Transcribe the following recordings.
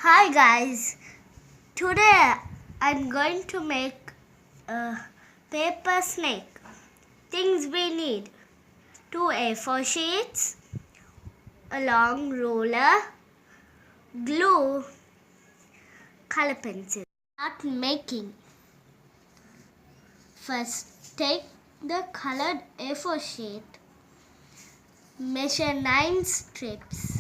Hi guys, today I'm going to make a paper snake. Things we need: 2 A4 sheets, a long ruler, glue, color pencil. Start making. First take the colored A4 sheet, measure 9 strips.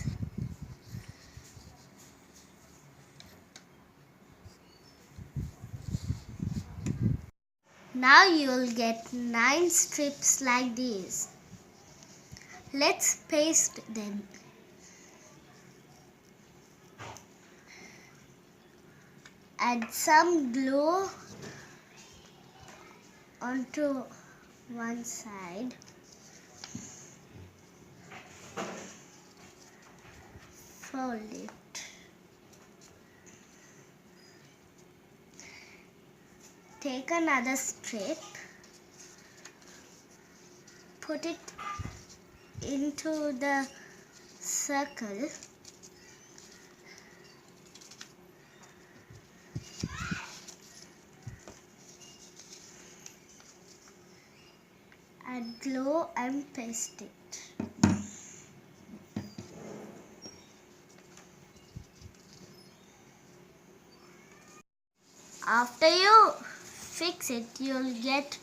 Now you'll get 9 strips like these. Let's paste them. Add some glue onto one side. Fold it. Take another strip. Put it into the circle. Add glue and paste it. After you fix it, you'll get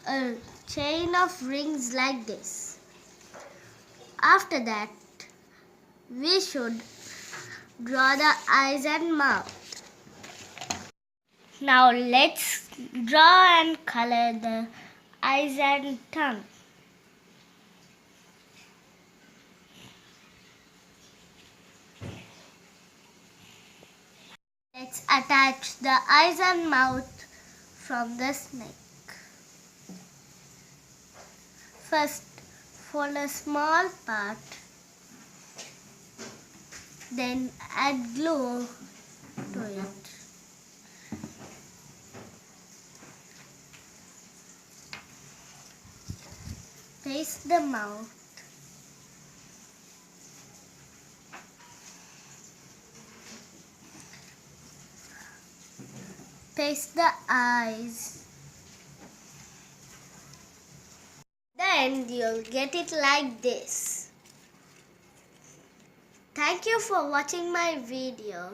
a chain of rings like this. After that, we should draw the eyes and mouth. Now let's draw and color the eyes and tongue. Let's attach the eyes and mouth from the snake. First, fold a small part, then add glue to it. Paste the mouth. Paste the eyes. Then you'll get it like this. Thank you for watching my video.